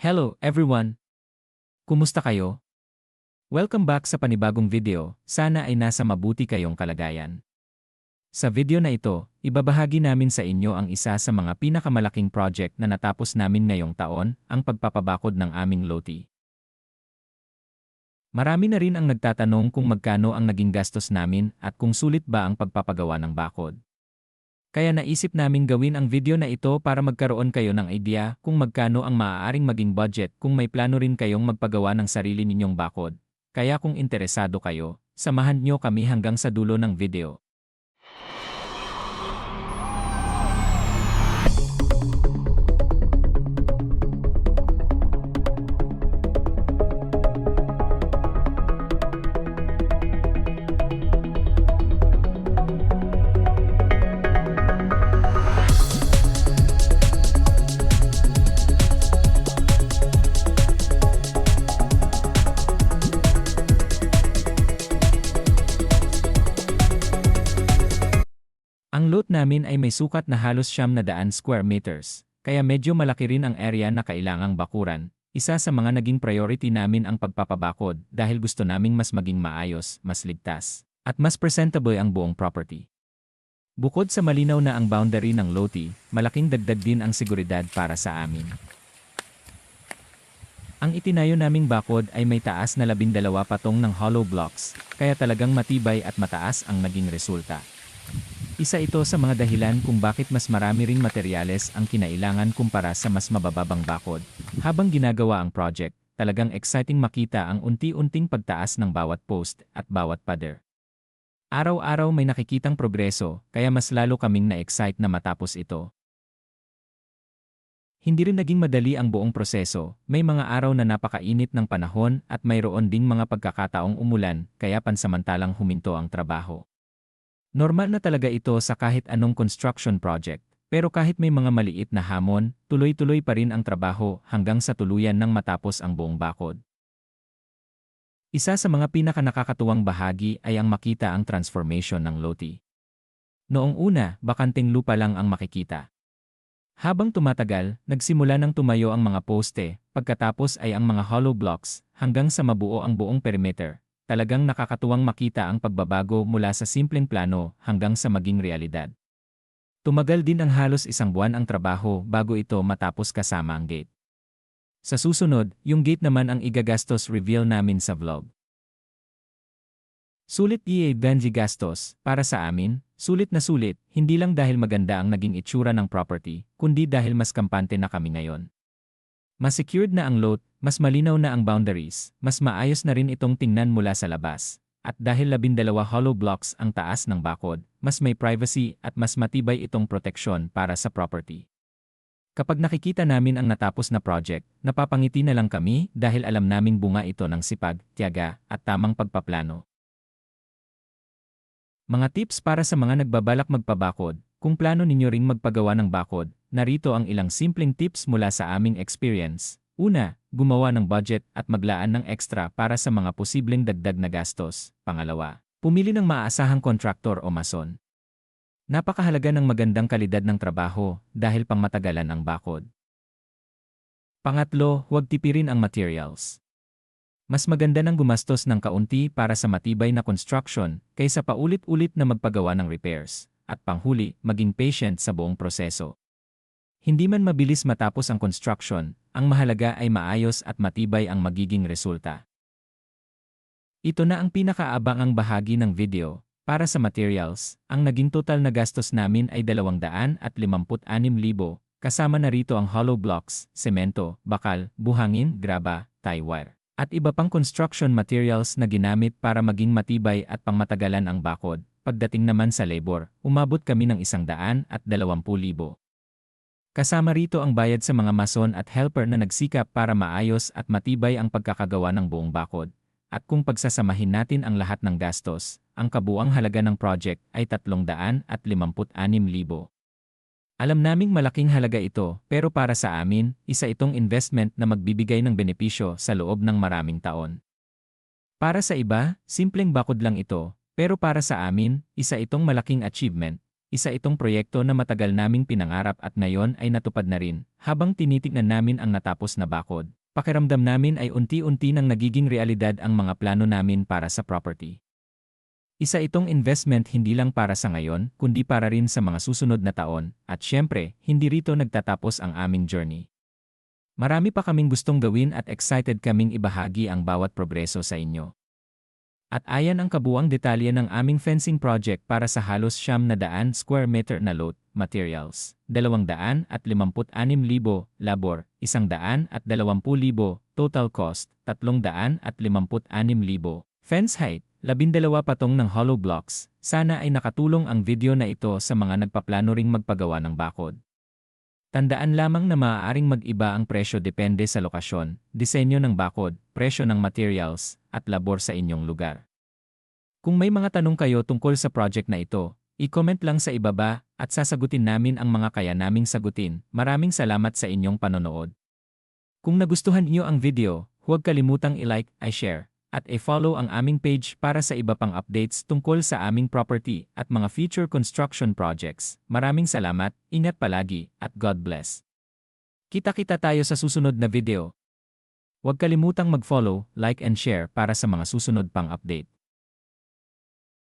Hello everyone! Kumusta kayo? Welcome back sa panibagong video, sana ay nasa mabuti kayong kalagayan. Sa video na ito, ibabahagi namin sa inyo ang isa sa mga pinakamalaking project na natapos namin ngayong taon, ang pagpapabakod ng aming loti. Marami na rin ang nagtatanong kung magkano ang naging gastos namin at kung sulit ba ang pagpapagawa ng bakod. Kaya naisip namin gawin ang video na ito para magkaroon kayo ng idea kung magkano ang maaaring maging budget kung may plano rin kayong magpagawa ng sarili ninyong bakod. Kaya kung interesado kayo, samahan nyo kami hanggang sa dulo ng video. Ang lot namin ay may sukat na halos 900 square meters, kaya medyo malaki rin ang area na kailangang bakuran. Isa sa mga naging priority namin ang pagpapabakod dahil gusto naming mas maging maayos, mas ligtas, at mas presentable ang buong property. Bukod sa malinaw na ang boundary ng loti, malaking dagdag din ang seguridad para sa amin. Ang itinayo naming bakod ay may taas na 12 patong ng hollow blocks, kaya talagang matibay at mataas ang naging resulta. Isa ito sa mga dahilan kung bakit mas marami ring materyales ang kinailangan kumpara sa mas mabababang bakod. Habang ginagawa ang project, talagang exciting makita ang unti-unting pagtaas ng bawat post at bawat pader. Araw-araw may nakikitang progreso, kaya mas lalo kaming na-excite na matapos ito. Hindi rin naging madali ang buong proseso, may mga araw na napakainit ng panahon at mayroon ding mga pagkakataong umulan, kaya pansamantalang huminto ang trabaho. Normal na talaga ito sa kahit anong construction project, pero kahit may mga maliit na hamon, tuloy-tuloy pa rin ang trabaho hanggang sa tuluyan nang matapos ang buong bakod. Isa sa mga pinakanakakatuwang bahagi ay ang makita ang transformation ng loti. Noong una, bakanting lupa lang ang makikita. Habang tumatagal, nagsimula nang tumayo ang mga poste, pagkatapos ay ang mga hollow blocks, hanggang sa mabuo ang buong perimeter. Talagang nakakatuwang makita ang pagbabago mula sa simpleng plano hanggang sa maging realidad. Tumagal din ang halos 1 buwan ang trabaho bago ito matapos kasama ang gate. Sa susunod, yung gate naman ang igagastos reveal namin sa vlog. Sulit Benji gastos, para sa amin, sulit na sulit, hindi lang dahil maganda ang naging itsura ng property, kundi dahil mas kampante na kami ngayon. Mas secured na ang lot, mas malinaw na ang boundaries, mas maayos na rin itong tingnan mula sa labas. At dahil 12 hollow blocks ang taas ng bakod, mas may privacy at mas matibay itong proteksyon para sa property. Kapag nakikita namin ang natapos na project, napapangiti na lang kami dahil alam naming bunga ito ng sipag, tiyaga, at tamang pagpaplano. Mga tips para sa mga nagbabalak magpabakod. Kung plano ninyo ring magpagawa ng bakod, narito ang ilang simpleng tips mula sa aming experience. Una, gumawa ng budget at maglaan ng extra para sa mga posibleng dagdag na gastos. Pangalawa, pumili ng maaasahang kontraktor o mason. Napakahalaga ng magandang kalidad ng trabaho dahil pangmatagalan ang bakod. Pangatlo, huwag tipirin ang materials. Mas maganda nang gumastos ng kaunti para sa matibay na construction kaysa paulit-ulit na magpagawa ng repairs. At panghuli, maging patient sa buong proseso. Hindi man mabilis matapos ang construction, ang mahalaga ay maayos at matibay ang magiging resulta. Ito na ang pinakaabangang bahagi ng video. Para sa materials, ang naging total na gastos namin ay 256,000, kasama na rito ang hollow blocks, semento, bakal, buhangin, graba, tie wire, at iba pang construction materials na ginamit para maging matibay at pangmatagalan ang bakod. Pagdating naman sa labor, umabot kami ng 120,000. Kasama rito ang bayad sa mga mason at helper na nagsikap para maayos at matibay ang pagkakagawa ng buong bakod. At kung pagsasamahin natin ang lahat ng gastos, ang kabuang halaga ng project ay 356,000. Alam naming malaking halaga ito, pero para sa amin, isa itong investment na magbibigay ng benepisyo sa loob ng maraming taon. Para sa iba, simpleng bakod lang ito. Pero para sa amin, isa itong malaking achievement. Isa itong proyekto na matagal naming pinangarap at ngayon ay natupad na rin. Habang tinitignan namin ang natapos na bakod, pakiramdam namin ay unti-unti nang nagiging realidad ang mga plano namin para sa property. Isa itong investment hindi lang para sa ngayon, kundi para rin sa mga susunod na taon, at syempre, hindi rito nagtatapos ang aming journey. Marami pa kaming gustong gawin at excited kaming ibahagi ang bawat progreso sa inyo. At ayan ang kabuuang detalye ng aming fencing project para sa halos 900 square meter na lot, materials, 256,000 labor, 120,000 total cost, 356,000 fence height, 12 patong ng hollow blocks. Sana ay nakatulong ang video na ito sa mga nagpaplano ring magpagawa ng bakod. Tandaan lamang na maaaring mag-iba ang presyo depende sa lokasyon, disenyo ng bakod, presyo ng materials, at labor sa inyong lugar. Kung may mga tanong kayo tungkol sa project na ito, i-comment lang sa ibaba at sasagutin namin ang mga kaya naming sagutin. Maraming salamat sa inyong panonood. Kung nagustuhan niyo ang video, huwag kalimutang i-like, i-share, at i-follow ang aming page para sa iba pang updates tungkol sa aming property at mga future construction projects. Maraming salamat, ingat palagi, at God bless. Kita-kita tayo sa susunod na video. Huwag kalimutang mag-follow, like and share para sa mga susunod pang update.